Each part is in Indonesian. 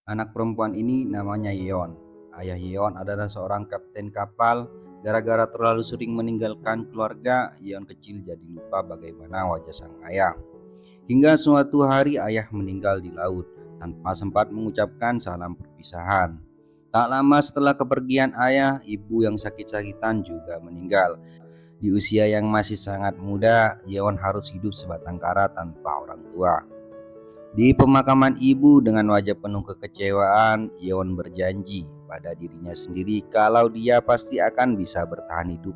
Anak perempuan ini namanya Yeon. Ayah Yeon adalah seorang kapten kapal. Gara-gara terlalu sering meninggalkan keluarga, Yeon kecil jadi lupa bagaimana wajah sang ayah. Hingga suatu hari ayah meninggal di laut tanpa sempat mengucapkan salam perpisahan. Tak lama setelah kepergian ayah, ibu yang sakit-sakitan juga meninggal. Di usia yang masih sangat muda, Yeon harus hidup sebatang kara tanpa orang tua. Di pemakaman ibu dengan wajah penuh kekecewaan, Yeon berjanji pada dirinya sendiri kalau dia pasti akan bisa bertahan hidup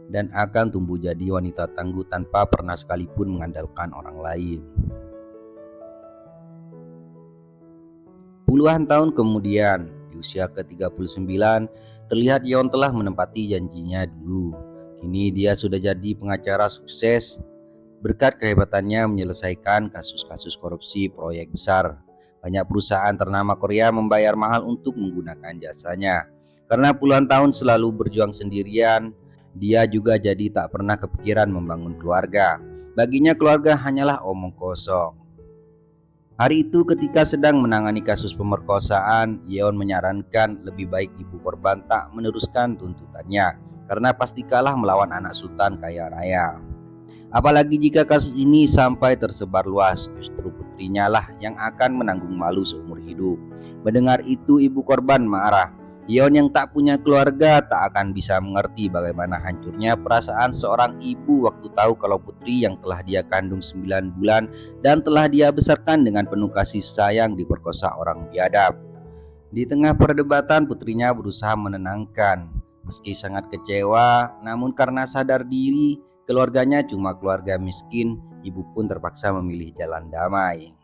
dan akan tumbuh jadi wanita tangguh tanpa pernah sekalipun mengandalkan orang lain. Puluhan tahun kemudian, di usia ke-39, terlihat Yeon telah menempati janjinya dulu. Kini dia sudah jadi pengacara sukses berkat kehebatannya menyelesaikan kasus-kasus korupsi proyek besar. Banyak perusahaan ternama Korea membayar mahal untuk menggunakan jasanya. Karena puluhan tahun selalu berjuang sendirian, dia juga jadi tak pernah kepikiran membangun keluarga. Baginya keluarga hanyalah omong kosong. Hari itu ketika sedang menangani kasus pemerkosaan, Yeon menyarankan lebih baik ibu korban tak meneruskan tuntutannya karena pasti kalah melawan anak sultan kaya raya. Apalagi jika kasus ini sampai tersebar luas, justru putrinya lah yang akan menanggung malu seumur hidup. Mendengar itu ibu korban marah. Yeon yang tak punya keluarga tak akan bisa mengerti bagaimana hancurnya perasaan seorang ibu waktu tahu kalau putri yang telah dia kandung 9 bulan dan telah dia besarkan dengan penuh kasih sayang diperkosa orang biadab. Di tengah perdebatan putrinya berusaha menenangkan. Meski sangat kecewa, namun karena sadar diri keluarganya cuma keluarga miskin, ibu pun terpaksa memilih jalan damai.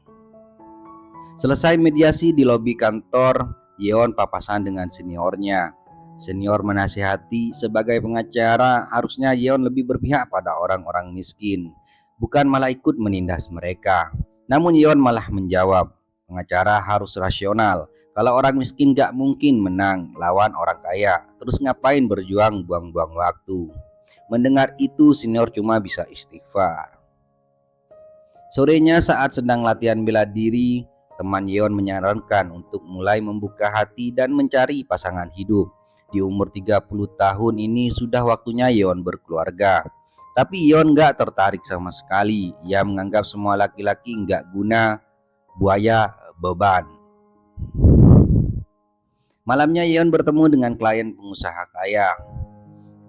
Selesai mediasi di lobi kantor, Yeon papasan dengan seniornya. Senior menasihati sebagai pengacara harusnya Yeon lebih berpihak pada orang-orang miskin, bukan malah ikut menindas mereka. Namun Yeon malah menjawab, pengacara harus rasional. Kalau orang miskin gak mungkin menang lawan orang kaya, terus ngapain berjuang buang-buang waktu. Mendengar itu senior cuma bisa istighfar. Sorenya saat sedang latihan bela diri, teman Yeon menyarankan untuk mulai membuka hati dan mencari pasangan hidup. Di umur 30 tahun ini sudah waktunya Yeon berkeluarga. Tapi Yeon gak tertarik sama sekali. Ia menganggap semua laki-laki gak guna, buaya, beban. Malamnya Yeon bertemu dengan klien pengusaha kaya.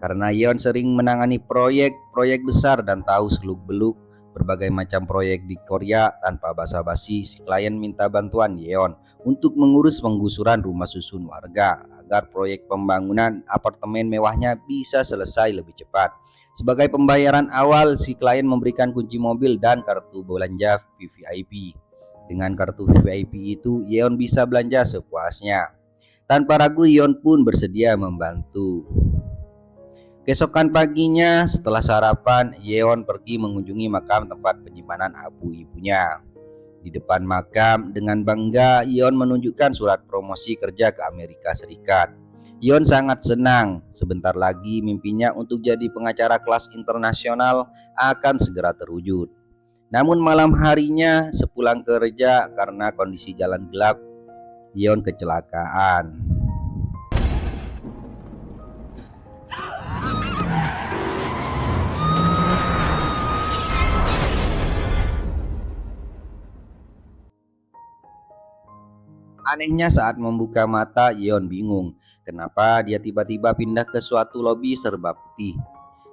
Karena Yeon sering menangani proyek-proyek besar dan tahu seluk-beluk berbagai macam proyek di Korea tanpa basa-basi, si klien minta bantuan Yeon untuk mengurus penggusuran rumah susun warga agar proyek pembangunan apartemen mewahnya bisa selesai lebih cepat. Sebagai pembayaran awal, si klien memberikan kunci mobil dan kartu belanja VVIP. Dengan kartu VVIP itu, Yeon bisa belanja sepuasnya. Tanpa ragu, Yeon pun bersedia membantu. Keesokan paginya setelah sarapan, Yeon pergi mengunjungi makam tempat penyimpanan abu ibunya. Di depan makam, dengan bangga Yeon menunjukkan surat promosi kerja ke Amerika Serikat. Yeon sangat senang, sebentar lagi mimpinya untuk jadi pengacara kelas internasional akan segera terwujud. Namun malam harinya sepulang kerja karena kondisi jalan gelap, Yeon kecelakaan. Anehnya saat membuka mata, Yeon bingung kenapa dia tiba-tiba pindah ke suatu lobi serba putih.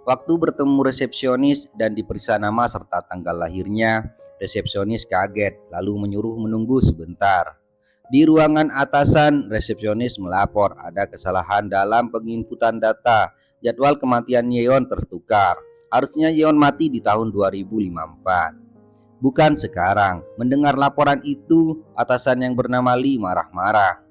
Waktu bertemu resepsionis dan diperiksa nama serta tanggal lahirnya, resepsionis kaget lalu menyuruh menunggu sebentar. Di ruangan atasan, resepsionis melapor ada kesalahan dalam penginputan data. Jadwal kematian Yeon tertukar. Harusnya Yeon mati di tahun 2054. Bukan sekarang. Mendengar laporan itu, atasan yang bernama Lee marah-marah.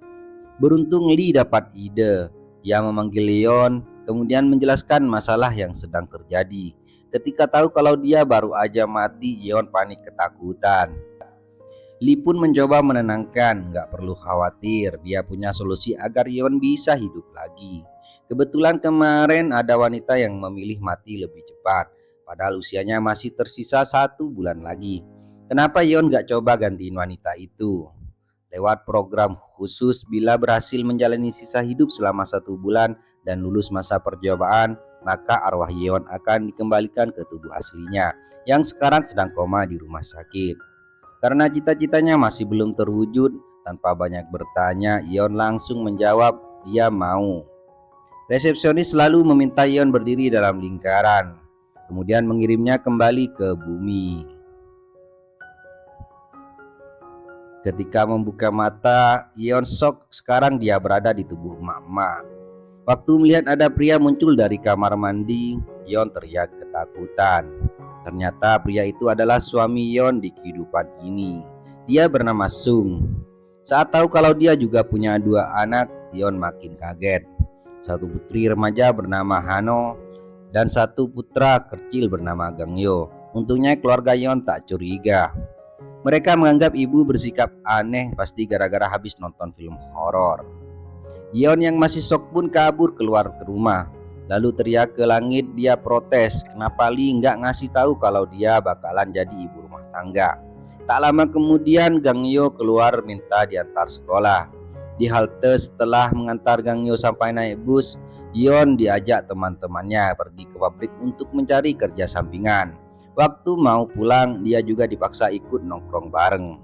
Beruntung Lee dapat ide. Ia memanggil Yeon, kemudian menjelaskan masalah yang sedang terjadi. Ketika tahu kalau dia baru aja mati, Yeon panik ketakutan. Lee pun mencoba menenangkan, gak perlu khawatir, dia punya solusi agar Yeon bisa hidup lagi. Kebetulan kemarin ada wanita yang memilih mati lebih cepat. Padahal usianya masih tersisa 1 bulan lagi. Kenapa Yeon gak coba gantiin wanita itu? lewat program khusus. Bila berhasil menjalani sisa hidup selama 1 bulan dan lulus masa percobaan, maka arwah Yeon akan dikembalikan ke tubuh aslinya yang sekarang sedang koma di rumah sakit. Karena cita-citanya masih belum terwujud, tanpa banyak bertanya, Yeon langsung menjawab dia mau. Resepsionis selalu meminta Yeon berdiri dalam lingkaran, kemudian mengirimnya kembali ke bumi. Ketika membuka mata, Yeon shock, sekarang dia berada di tubuh emak-emak. Waktu melihat ada pria muncul dari kamar mandi, Yeon teriak ketakutan. Ternyata pria itu adalah suami Yeon di kehidupan ini. Dia bernama Sung. Saat tahu kalau dia juga punya 2 anak, Yeon makin kaget. 1 putri remaja bernama Hano dan 1 putra kecil bernama Gangyo. Untungnya keluarga Yeon tak curiga. Mereka menganggap ibu bersikap aneh, pasti gara-gara habis nonton film horor. Yeon yang masih shock pun kabur keluar ke rumah. Lalu teriak ke langit, dia protes kenapa Lee nggak ngasih tahu kalau dia bakalan jadi ibu rumah tangga. Tak lama kemudian Gangyo keluar minta diantar sekolah. Di halte setelah mengantar Gangyo sampai naik bus, Yeon diajak teman-temannya pergi ke pabrik untuk mencari kerja sampingan. Waktu mau pulang, dia juga dipaksa ikut nongkrong bareng.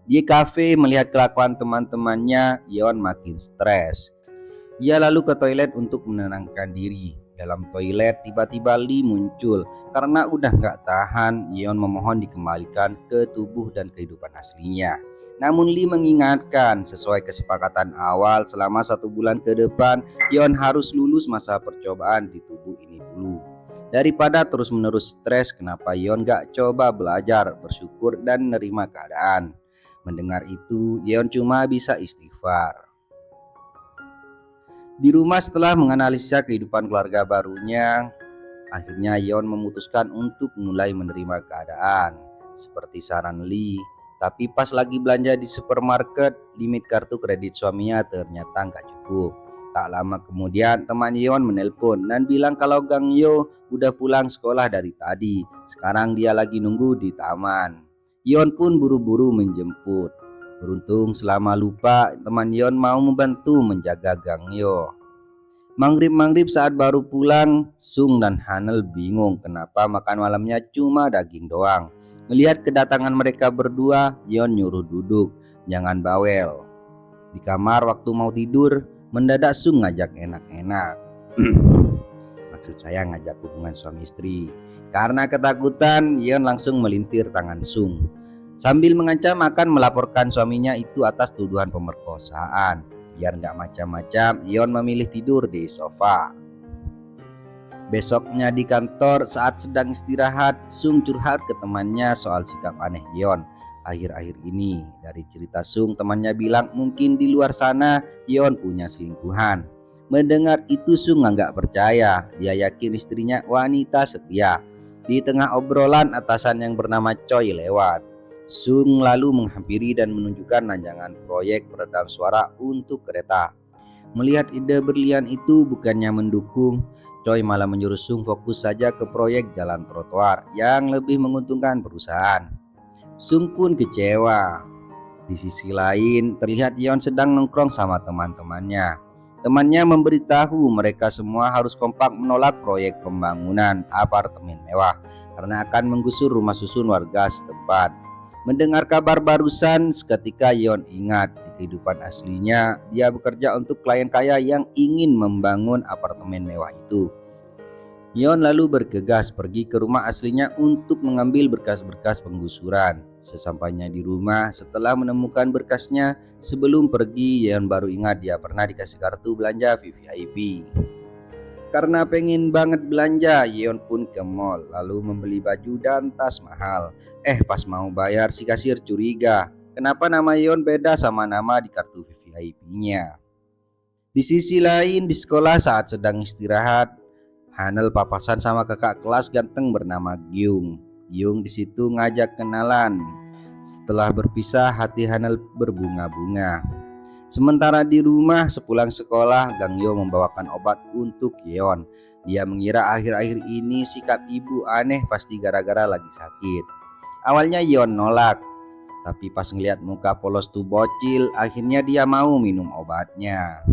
Di kafe melihat kelakuan teman-temannya, Yeon makin stres. Ia lalu ke toilet untuk menenangkan diri. Dalam toilet tiba-tiba Lee muncul. Karena udah gak tahan, Yeon memohon dikembalikan ke tubuh dan kehidupan aslinya. Namun Lee mengingatkan, sesuai kesepakatan awal, selama 1 bulan ke depan Yeon harus lulus masa percobaan di tubuh ini dulu. Daripada terus-menerus stres, kenapa Yeon gak coba belajar, bersyukur dan menerima keadaan. Mendengar itu, Yeon cuma bisa istighfar. Di rumah setelah menganalisa kehidupan keluarga barunya, akhirnya Yeon memutuskan untuk mulai menerima keadaan seperti saran Lee. Tapi pas lagi belanja di supermarket, limit kartu kredit suaminya ternyata nggak cukup. Tak lama kemudian teman Yeon menelpon dan bilang kalau Gangyo udah pulang sekolah dari tadi. Sekarang dia lagi nunggu di taman. Yeon pun buru-buru menjemput. Beruntung selama lupa, teman Yeon mau membantu menjaga Gangyo. Maghrib saat baru pulang, Sung dan Hanel bingung kenapa makan malamnya cuma daging doang. Melihat kedatangan mereka berdua, Yeon nyuruh duduk, jangan bawel. Di kamar waktu mau tidur, mendadak Sung ngajak enak-enak. Maksud saya ngajak hubungan suami istri. Karena ketakutan, Yeon langsung melintir tangan Sung. Sambil mengancam akan melaporkan suaminya itu atas tuduhan pemerkosaan. Biar gak macam-macam, Yeon memilih tidur di sofa. Besoknya di kantor, saat sedang istirahat, Sung curhat ke temannya soal sikap aneh Yeon akhir-akhir ini. Dari cerita Sung, temannya bilang mungkin di luar sana Yeon punya selingkuhan. Mendengar itu Sung nggak percaya, dia yakin istrinya wanita setia. Di tengah obrolan, atasan yang bernama Choi lewat. Sung lalu menghampiri dan menunjukkan rancangan proyek peredam suara untuk kereta. Melihat ide berlian itu bukannya mendukung, Choi malah menyuruh Sung fokus saja ke proyek jalan trotoar yang lebih menguntungkan perusahaan. Sung pun kecewa. Di sisi lain, terlihat Yeon sedang nongkrong sama teman-temannya. Temannya memberitahu mereka semua harus kompak menolak proyek pembangunan apartemen mewah karena akan menggusur rumah susun warga setempat. Mendengar kabar barusan, seketika Yeon ingat di kehidupan aslinya dia bekerja untuk klien kaya yang ingin membangun apartemen mewah itu. Yeon lalu bergegas pergi ke rumah aslinya untuk mengambil berkas-berkas penggusuran. Sesampainya di rumah, setelah menemukan berkasnya, sebelum pergi Yeon baru ingat dia pernah dikasih kartu belanja VVIP. Karena pengen banget belanja, Yeon pun ke mall lalu membeli baju dan tas mahal. Pas mau bayar si kasir curiga, kenapa nama Yeon beda sama nama di kartu VVIP-nya. Di sisi lain, di sekolah saat sedang istirahat, Hanel papasan sama kakak kelas ganteng bernama Gyung. Gyung di situ ngajak kenalan. Setelah berpisah, hati Hanel berbunga-bunga. Sementara di rumah, sepulang sekolah, Gangyo membawakan obat untuk Yeon. Dia mengira akhir-akhir ini sikap ibu aneh, pasti gara-gara lagi sakit. Awalnya Yeon nolak, Tapi pas ngeliat muka polos tuh bocil, akhirnya dia mau minum obatnya.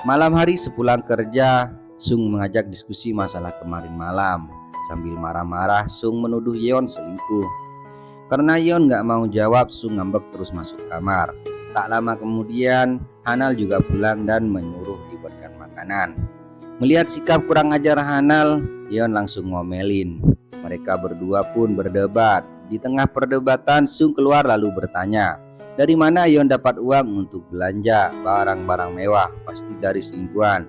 Malam hari sepulang kerja, Sung mengajak diskusi masalah kemarin malam. Sambil marah-marah, Sung menuduh Yeon selingkuh. Karena Yeon gak mau jawab, Sung ngambek terus masuk kamar. Tak lama kemudian, Hanal juga pulang dan menyuruh dibuatkan makanan. Melihat sikap kurang ajar Hanal, Yeon langsung ngomelin. Mereka berdua pun berdebat. Di tengah perdebatan, Sung keluar lalu bertanya, dari mana Yeon dapat uang untuk belanja barang-barang mewah? Pasti dari selingkuhan.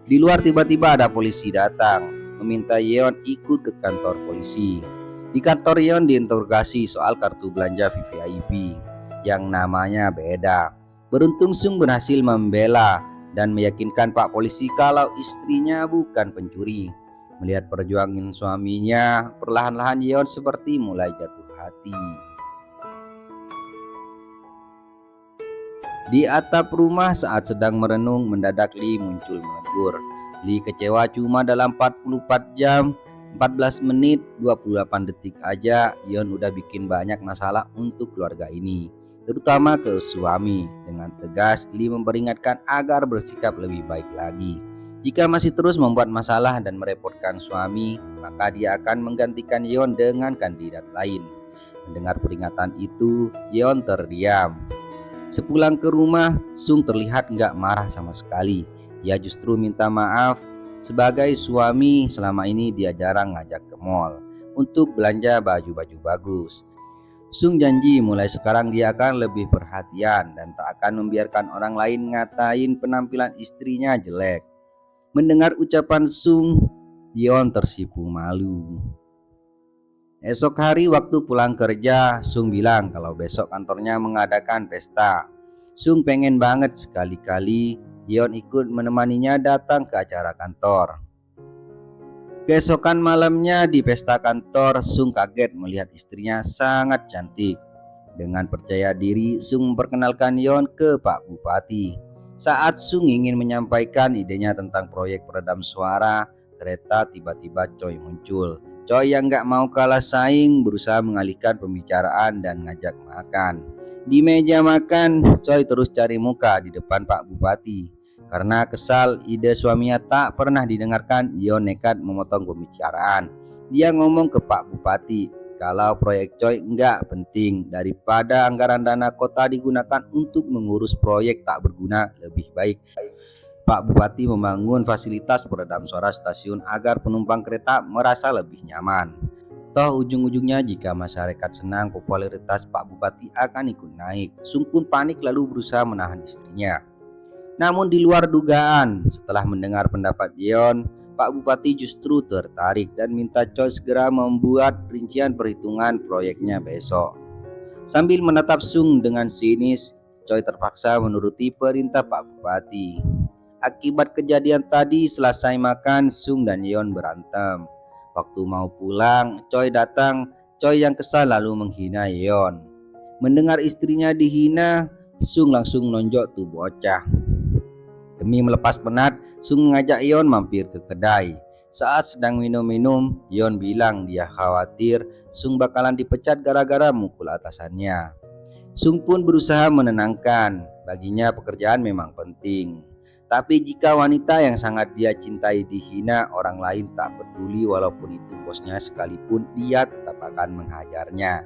Di luar tiba-tiba ada polisi datang, meminta Yeon ikut ke kantor polisi. Di kantor Yeon diinterogasi soal kartu belanja VVIP yang namanya beda. Beruntung Sung berhasil membela dan meyakinkan Pak Polisi kalau istrinya bukan pencuri. Melihat perjuangan suaminya, perlahan-lahan Yeon seperti mulai jatuh hati. Di atap rumah saat sedang merenung, mendadak Lee muncul menegur. Lee kecewa cuma dalam 44 jam, 14 menit, 28 detik aja Yeon udah bikin banyak masalah untuk keluarga ini, terutama ke suami. Dengan tegas, Lee memperingatkan agar bersikap lebih baik lagi. Jika masih terus membuat masalah dan merepotkan suami, maka dia akan menggantikan Yeon dengan kandidat lain. Mendengar peringatan itu, Yeon terdiam. Sepulang ke rumah, Sung terlihat nggak marah sama sekali. Dia justru minta maaf. Sebagai suami, selama ini dia jarang ngajak ke mall untuk belanja baju-baju bagus. Sung janji mulai sekarang dia akan lebih perhatian dan tak akan membiarkan orang lain ngatain penampilan istrinya jelek. Mendengar ucapan Sung, Yeon tersipu malu. Esok hari waktu pulang kerja, Sung bilang kalau besok kantornya mengadakan pesta. Sung pengen banget sekali-kali Yeon ikut menemaninya datang ke acara kantor. Keesokan malamnya di pesta kantor, Sung kaget melihat istrinya sangat cantik. Dengan percaya diri, Sung memperkenalkan Yeon ke Pak Bupati. Saat Sung ingin menyampaikan idenya tentang proyek peredam suara kereta, tiba-tiba Choi muncul. Choi yang gak mau kalah saing berusaha mengalihkan pembicaraan dan ngajak makan. Di meja makan, Choi terus cari muka di depan Pak Bupati. Karena kesal ide suaminya tak pernah didengarkan, Yeon nekat memotong pembicaraan. Dia ngomong ke Pak Bupati kalau proyek Choi nggak penting, daripada anggaran dana kota digunakan untuk mengurus proyek tak berguna, lebih baik Pak Bupati membangun fasilitas peredam suara stasiun agar penumpang kereta merasa lebih nyaman. Toh ujung-ujungnya jika masyarakat senang, popularitas Pak Bupati akan ikut naik. Sung pun panik lalu berusaha menahan istrinya. Namun di luar dugaan, setelah mendengar pendapat Yeon, Pak Bupati justru tertarik dan minta Choi segera membuat rincian perhitungan proyeknya besok. Sambil menatap Sung dengan sinis, Choi terpaksa menuruti perintah Pak Bupati. Akibat kejadian tadi, selesai makan, Sung dan Yeon berantem. Waktu mau pulang, Choi datang. Choi yang kesal lalu menghina Yeon. Mendengar istrinya dihina, Sung langsung nonjok tuh bocah. Demi melepas penat, Sung mengajak Yeon mampir ke kedai. Saat sedang minum-minum, Yeon bilang dia khawatir Sung bakalan dipecat gara-gara mukul atasannya. Sung pun berusaha menenangkan, baginya pekerjaan memang penting. Tapi jika wanita yang sangat dia cintai dihina, orang lain tak peduli walaupun itu bosnya sekalipun, dia tetap akan menghajarnya.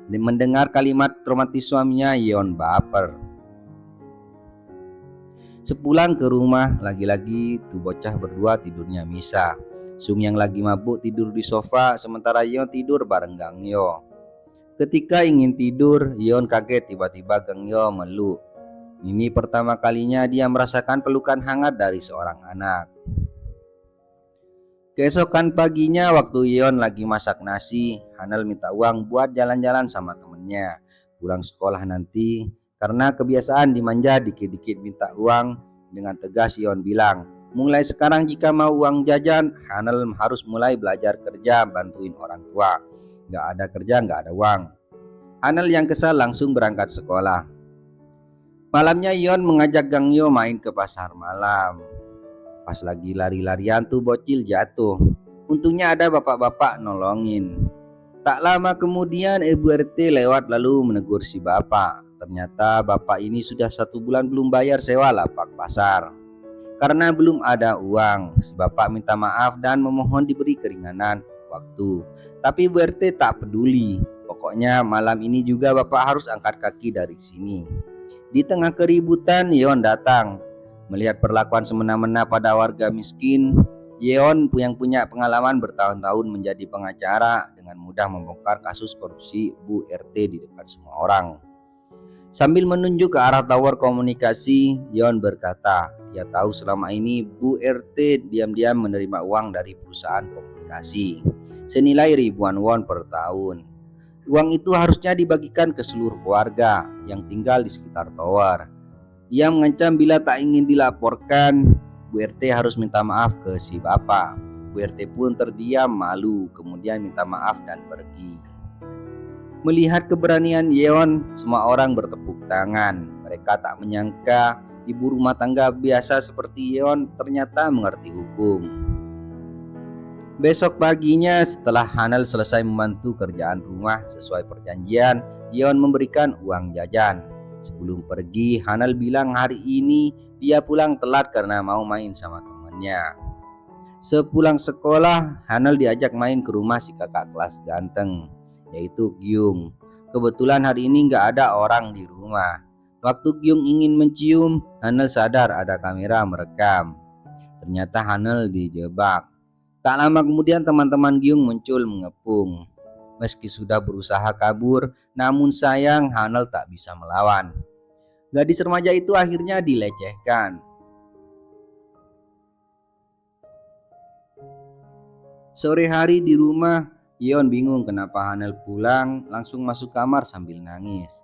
Dan mendengar kalimat romantis suaminya, Yeon baper. Sepulang ke rumah, lagi-lagi tuh bocah berdua tidurnya misah. Sung yang lagi mabuk tidur di sofa, sementara Yeon tidur bareng Gangyo. Ketika ingin tidur, Yeon kaget tiba-tiba Gangyo meluk. Ini pertama kalinya dia merasakan pelukan hangat dari seorang anak. Keesokan paginya waktu Yeon lagi masak nasi, Hanel minta uang buat jalan-jalan sama temennya. Pulang sekolah nanti, karena kebiasaan dimanja dikit-dikit minta uang, dengan tegas Yeon bilang, mulai sekarang jika mau uang jajan, Hanel harus mulai belajar kerja bantuin orang tua. Gak ada kerja, gak ada uang. Hanel yang kesal langsung berangkat sekolah. Malamnya Yeon mengajak Gangyo main ke pasar malam. Pas lagi lari-larian tuh bocil jatuh. Untungnya ada bapak-bapak nolongin. Tak lama kemudian Ibu RT lewat lalu menegur si bapak. Ternyata bapak ini sudah 1 bulan belum bayar sewa lapak pasar. Karena belum ada uang, si bapak minta maaf dan memohon diberi keringanan waktu. Tapi Bu RT tak peduli. Pokoknya malam ini juga bapak harus angkat kaki dari sini. Di tengah keributan, Yeon datang. Melihat perlakuan semena-mena pada warga miskin, Yeon yang punya pengalaman bertahun-tahun menjadi pengacara dengan mudah membongkar kasus korupsi Bu RT di depan semua orang. Sambil menunjuk ke arah tower komunikasi, Yeon berkata, dia tahu selama ini Bu RT diam-diam menerima uang dari perusahaan komunikasi senilai ribuan won per tahun. Uang itu harusnya dibagikan ke seluruh warga yang tinggal di sekitar tower. Ia mengancam bila tak ingin dilaporkan, Bu RT harus minta maaf ke si bapak. Bu RT pun terdiam malu, kemudian minta maaf dan pergi. Melihat keberanian Yeon, semua orang bertepuk tangan. Mereka tak menyangka ibu rumah tangga biasa seperti Yeon ternyata mengerti hukum. Besok paginya setelah Hanel selesai membantu kerjaan rumah sesuai perjanjian, Yeon memberikan uang jajan. Sebelum pergi, Hanel bilang hari ini dia pulang telat karena mau main sama temannya. Sepulang sekolah, Hanel diajak main ke rumah si kakak kelas ganteng, yaitu Gyung. Kebetulan hari ini nggak ada orang di rumah. Waktu Gyung ingin mencium, Hanel sadar ada kamera merekam. Ternyata Hanel dijebak. Tak lama kemudian teman-teman Gyung muncul mengepung. Meski sudah berusaha kabur, namun sayang Hanel tak bisa melawan. Gadis remaja itu akhirnya dilecehkan. Sore hari di rumah, Yeon bingung kenapa Hanel pulang langsung masuk kamar sambil nangis.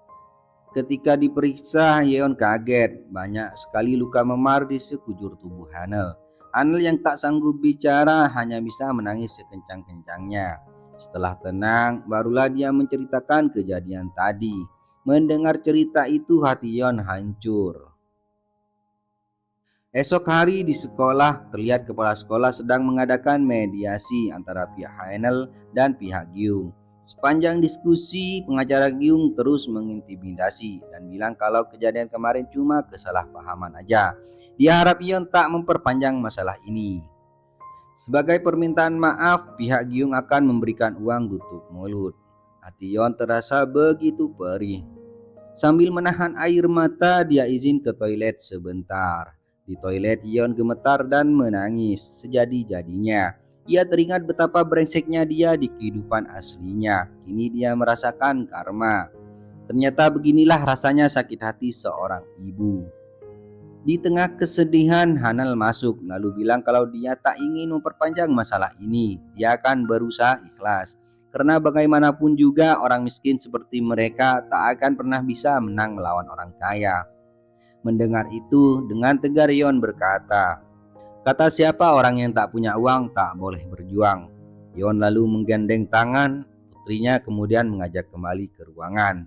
Ketika diperiksa, Yeon kaget, banyak sekali luka memar di sekujur tubuh Hanel. Hanel yang tak sanggup bicara hanya bisa menangis sekencang-kencangnya. Setelah tenang, barulah dia menceritakan kejadian tadi. Mendengar cerita itu hati Yeon hancur. Esok hari di sekolah, terlihat kepala sekolah sedang mengadakan mediasi antara pihak Hanel dan pihak Gyung. Sepanjang diskusi, pengacara Gyung terus mengintimidasi dan bilang kalau kejadian kemarin cuma kesalahpahaman aja. Dia harap Yeon tak memperpanjang masalah ini. Sebagai permintaan maaf, pihak Gyung akan memberikan uang tutup mulut. Hati Yeon terasa begitu perih. Sambil menahan air mata, dia izin ke toilet sebentar. Di toilet, Yeon gemetar dan menangis sejadi-jadinya. Ia teringat betapa brengseknya dia di kehidupan aslinya. Kini dia merasakan karma. Ternyata beginilah rasanya sakit hati seorang ibu. Di tengah kesedihan, Hanel masuk lalu bilang kalau dia tak ingin memperpanjang masalah ini. Dia akan berusaha ikhlas. Karena bagaimanapun juga orang miskin seperti mereka tak akan pernah bisa menang melawan orang kaya. Mendengar itu, dengan tegar Yeon berkata, kata siapa orang yang tak punya uang tak boleh berjuang. Yeon lalu menggandeng tangan putrinya kemudian mengajak kembali ke ruangan.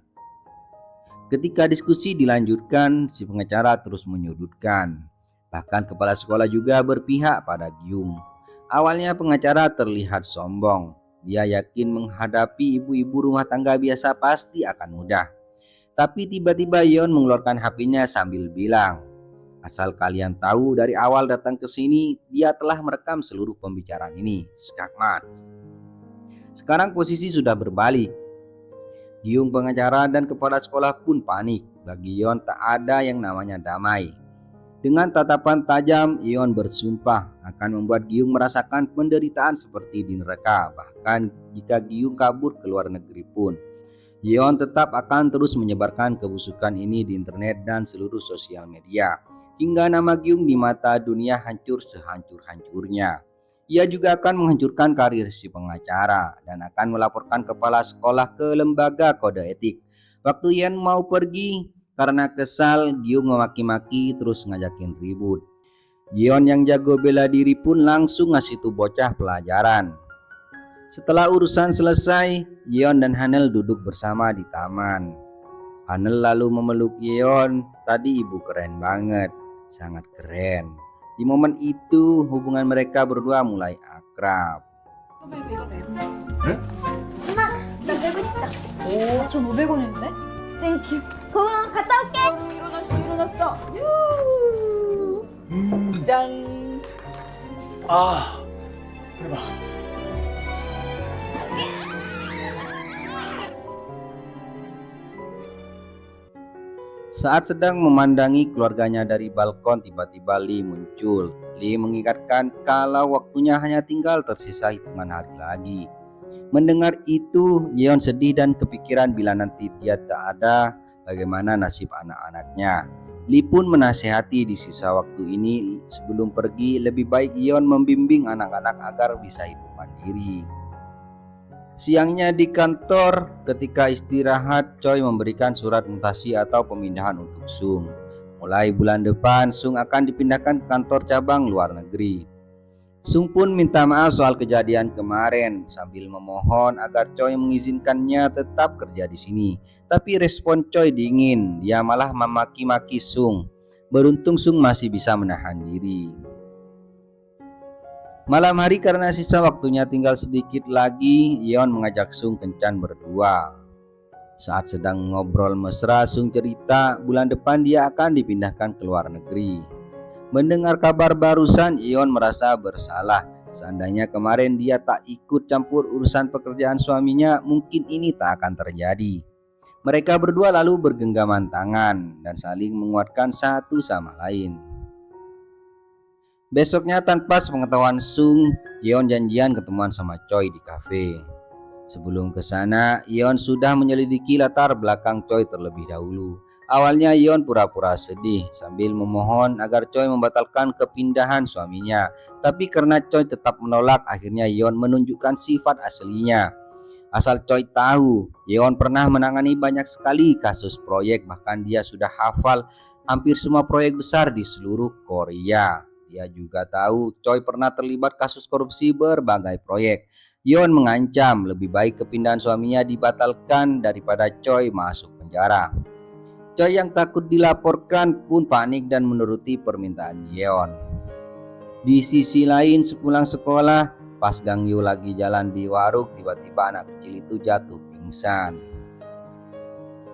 Ketika diskusi dilanjutkan, si pengacara terus menyudutkan. Bahkan kepala sekolah juga berpihak pada Gyung. Awalnya pengacara terlihat sombong. Dia yakin menghadapi ibu-ibu rumah tangga biasa pasti akan mudah. Tapi tiba-tiba Yeon mengeluarkan HP-nya sambil bilang, asal kalian tahu dari awal datang ke sini, dia telah merekam seluruh pembicaraan ini. Skakmat. Sekarang posisi sudah berbalik. Gyung pengacara dan kepala sekolah pun panik. Bagi Yeon tak ada yang namanya damai. Dengan tatapan tajam, Yeon bersumpah akan membuat Gyung merasakan penderitaan seperti di neraka. Bahkan jika Gyung kabur ke luar negeri pun, Yeon tetap akan terus menyebarkan kebusukan ini di internet dan seluruh sosial media. Hingga nama Gyung di mata dunia hancur sehancur-hancurnya. Ia juga akan menghancurkan karir si pengacara dan akan melaporkan kepala sekolah ke lembaga kode etik. Waktu Yeon mau pergi, karena kesal, Gyung memaki-maki terus ngajakin ribut. Yeon yang jago bela diri pun langsung ngasih tuh bocah pelajaran. Setelah urusan selesai, Yeon dan Hanel duduk bersama di taman. Hanel lalu memeluk Yeon, tadi ibu keren banget, sangat keren. Di momen itu hubungan mereka berdua mulai akrab. 되고 싶다. 오, 1,500원인데? 땡큐. 고마워, 갔다 올게. 일어났어. 짠. 아, 대박. Saat sedang memandangi keluarganya dari balkon, tiba-tiba Lee muncul. Lee mengingatkan kalau waktunya hanya tinggal tersisa hitungan hari lagi. Mendengar itu, Yeon sedih dan kepikiran bila nanti dia tak ada, bagaimana nasib anak-anaknya. Lee pun menasehati di sisa waktu ini sebelum pergi, lebih baik Yeon membimbing anak-anak agar bisa hidup mandiri. Siangnya di kantor, ketika istirahat, Choi memberikan surat mutasi atau pemindahan untuk Sung. Mulai bulan depan, Sung akan dipindahkan ke kantor cabang luar negeri. Sung pun minta maaf soal kejadian kemarin sambil memohon agar Choi mengizinkannya tetap kerja di sini. Tapi respon Choi dingin, dia malah memaki-maki Sung. Beruntung Sung masih bisa menahan diri. Malam hari karena sisa waktunya tinggal sedikit lagi, Yeon mengajak Sung kencan berdua. Saat sedang ngobrol mesra, Sung cerita bulan depan dia akan dipindahkan ke luar negeri. Mendengar kabar barusan, Yeon merasa bersalah. Seandainya kemarin dia tak ikut campur urusan pekerjaan suaminya, mungkin ini tak akan terjadi. Mereka berdua lalu bergenggaman tangan dan saling menguatkan satu sama lain. Besoknya tanpa sepengetahuan Sung, Yeon janjian ketemuan sama Choi di kafe. Sebelum ke sana, Yeon sudah menyelidiki latar belakang Choi terlebih dahulu. Awalnya Yeon pura-pura sedih sambil memohon agar Choi membatalkan kepindahan suaminya. Tapi karena Choi tetap menolak, akhirnya Yeon menunjukkan sifat aslinya. Asal Choi tahu, Yeon pernah menangani banyak sekali kasus proyek, bahkan dia sudah hafal hampir semua proyek besar di seluruh Korea. Dia juga tahu Choi pernah terlibat kasus korupsi berbagai proyek. Yeon mengancam lebih baik kepindahan suaminya dibatalkan daripada Choi masuk penjara. Choi yang takut dilaporkan pun panik dan menuruti permintaan Yeon. Di sisi lain, sepulang sekolah, pas Gangyo lagi jalan di warung, tiba-tiba anak kecil itu jatuh pingsan.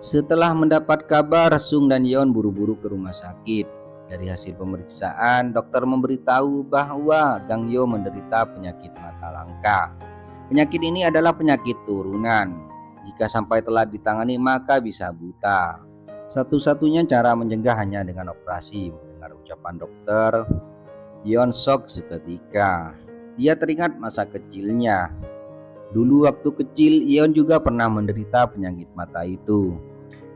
Setelah mendapat kabar, Sung dan Yeon buru-buru ke rumah sakit. Dari hasil pemeriksaan, dokter memberitahu bahwa Gangyo menderita penyakit mata langka. Penyakit ini adalah penyakit turunan. Jika sampai telah ditangani maka bisa buta. Satu-satunya cara mencegah hanya dengan operasi. Mendengar ucapan dokter, Yeon shock seketika. Dia teringat masa kecilnya. Dulu waktu kecil, Yeon juga pernah menderita penyakit mata itu.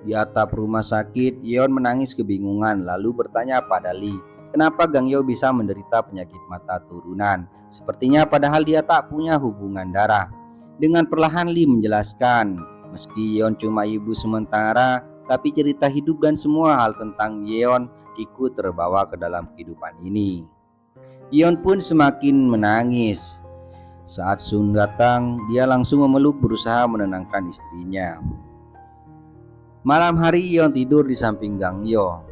Di atap rumah sakit, Yeon menangis kebingungan lalu bertanya pada Lee, kenapa Gangyo bisa menderita penyakit mata turunan? Sepertinya padahal dia tak punya hubungan darah. Dengan perlahan Lee menjelaskan, meski Yeon cuma ibu sementara, tapi cerita hidup dan semua hal tentang Yeon ikut terbawa ke dalam kehidupan ini. Yeon pun semakin menangis. Saat Sung datang, dia langsung memeluk berusaha menenangkan istrinya. Malam hari Yeon tidur di samping Gangyo.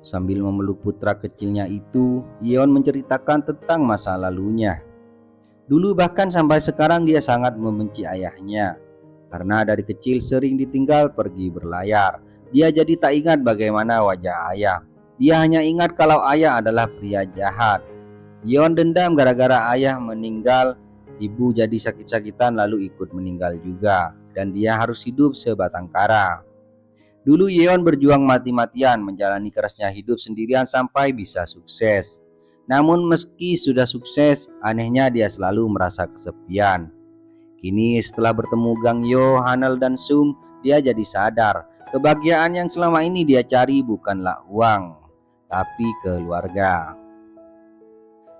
Sambil memeluk putra kecilnya itu, Yeon menceritakan tentang masa lalunya. Dulu bahkan sampai sekarang dia sangat membenci ayahnya. Karena dari kecil sering ditinggal pergi berlayar. Dia jadi tak ingat bagaimana wajah ayah. Dia hanya ingat kalau ayah adalah pria jahat. Yeon dendam gara-gara ayah meninggal. Ibu jadi sakit-sakitan lalu ikut meninggal juga. Dan dia harus hidup sebatang kara. Dulu Yeon berjuang mati-matian menjalani kerasnya hidup sendirian sampai bisa sukses. Namun meski sudah sukses, anehnya dia selalu merasa kesepian. Kini setelah bertemu Gangyo, Hanel dan Sung, dia jadi sadar kebahagiaan yang selama ini dia cari bukanlah uang, tapi keluarga.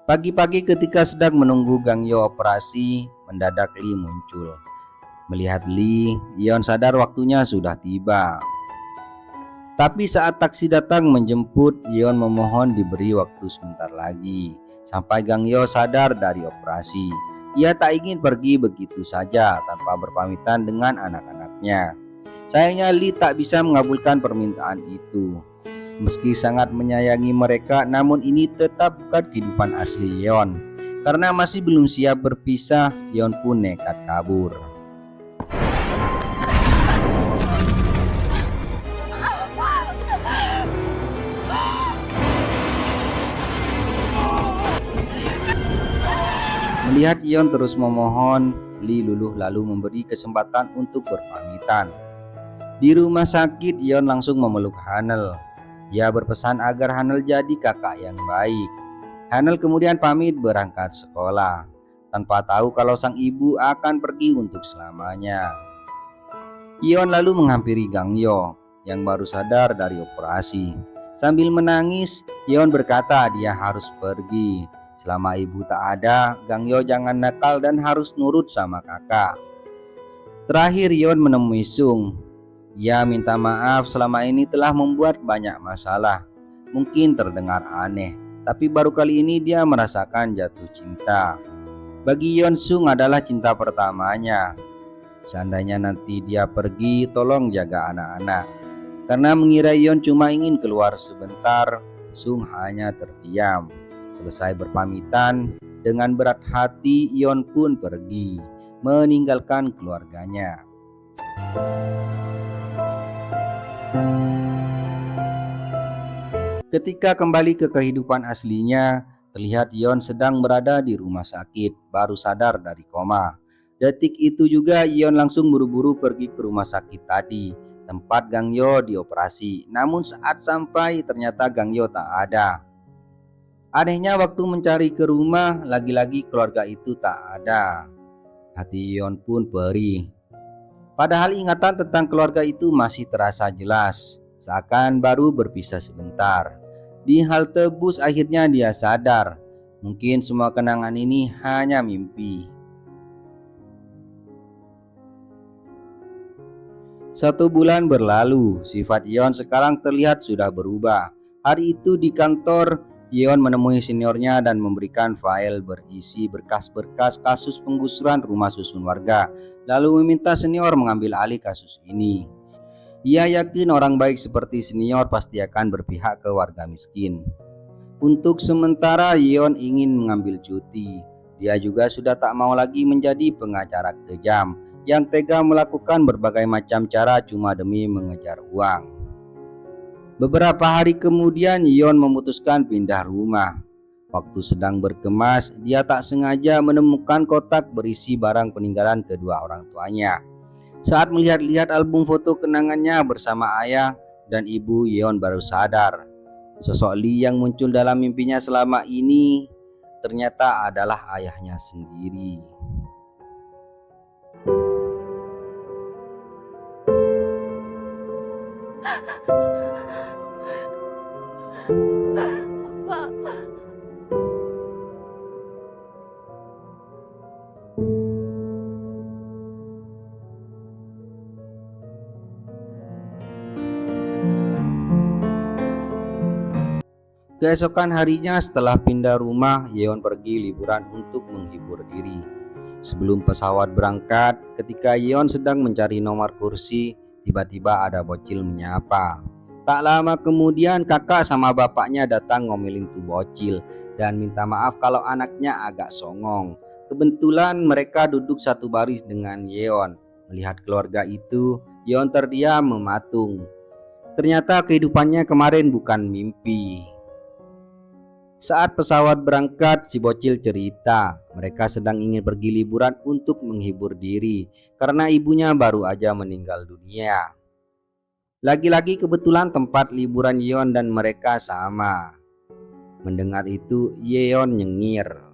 Pagi-pagi ketika sedang menunggu Gangyo operasi, mendadak Lee muncul. Melihat Lee, Yeon sadar waktunya sudah tiba. Tapi saat taksi datang menjemput, Yeon memohon diberi waktu sebentar lagi sampai Gangyo sadar dari operasi. Ia tak ingin pergi begitu saja tanpa berpamitan dengan anak-anaknya. Sayangnya Lee tak bisa mengabulkan permintaan itu. Meski sangat menyayangi mereka, namun ini tetap bukan kehidupan asli Yeon. Karena masih belum siap berpisah, Yeon pun nekat kabur. Melihat Yeon terus memohon, Lee luluh lalu memberi kesempatan untuk berpamitan. Di rumah sakit, Yeon langsung memeluk Hanel. Ia berpesan agar Hanel jadi kakak yang baik. Hanel kemudian pamit berangkat sekolah, tanpa tahu kalau sang ibu akan pergi untuk selamanya. Yeon lalu menghampiri Gangyo yang baru sadar dari operasi. Sambil menangis, Yeon berkata dia harus pergi. Selama ibu tak ada, Gangyo jangan nakal dan harus nurut sama kakak. Terakhir Yeon menemui Sung. Ia minta maaf selama ini telah membuat banyak masalah. Mungkin terdengar aneh, tapi baru kali ini dia merasakan jatuh cinta. Bagi Yeon, Sung adalah cinta pertamanya. Seandainya nanti dia pergi, tolong jaga anak-anak. Karena mengira Yeon cuma ingin keluar sebentar, Sung hanya terdiam. Selesai berpamitan, dengan berat hati Yeon pun pergi, meninggalkan keluarganya. Ketika kembali ke kehidupan aslinya, terlihat Yeon sedang berada di rumah sakit, baru sadar dari koma. Detik itu juga Yeon langsung buru-buru pergi ke rumah sakit tadi, tempat Gangyo dioperasi. Namun saat sampai ternyata Gangyo tak ada. Anehnya waktu mencari ke rumah, lagi-lagi keluarga itu tak ada. Hati Yeon pun perih. Padahal ingatan tentang keluarga itu masih terasa jelas, seakan baru berpisah sebentar. Di halte bus akhirnya dia sadar, mungkin semua kenangan ini hanya mimpi. 1 bulan berlalu, sifat Yeon sekarang terlihat sudah berubah. Hari itu di kantor, Yeon menemui seniornya dan memberikan file berisi berkas-berkas kasus penggusuran rumah susun warga, lalu meminta senior mengambil alih kasus ini. Ia yakin orang baik seperti senior pasti akan berpihak ke warga miskin. Untuk sementara Yeon ingin mengambil cuti. Dia juga sudah tak mau lagi menjadi pengacara kejam yang tega melakukan berbagai macam cara cuma demi mengejar uang. Beberapa hari kemudian Yeon memutuskan pindah rumah. Waktu sedang berkemas, dia tak sengaja menemukan kotak berisi barang peninggalan kedua orang tuanya. Saat melihat-lihat album foto kenangannya bersama ayah dan ibu, Yeon baru sadar sosok Lee yang muncul dalam mimpinya selama ini ternyata adalah ayahnya sendiri. Keesokan harinya setelah pindah rumah, Yeon pergi liburan untuk menghibur diri. Sebelum pesawat berangkat, ketika Yeon sedang mencari nomor kursi, tiba-tiba ada bocil menyapa. Tak lama kemudian kakak sama bapaknya datang ngomelin tuh bocil dan minta maaf kalau anaknya agak songong. Kebetulan mereka duduk satu baris dengan Yeon. Melihat keluarga itu, Yeon terdiam mematung. Ternyata kehidupannya kemarin bukan mimpi. Saat pesawat berangkat, si bocil cerita mereka sedang ingin pergi liburan untuk menghibur diri karena ibunya baru aja meninggal dunia. Lagi-lagi kebetulan tempat liburan Yeon dan mereka sama. Mendengar itu, Yeon nyengir.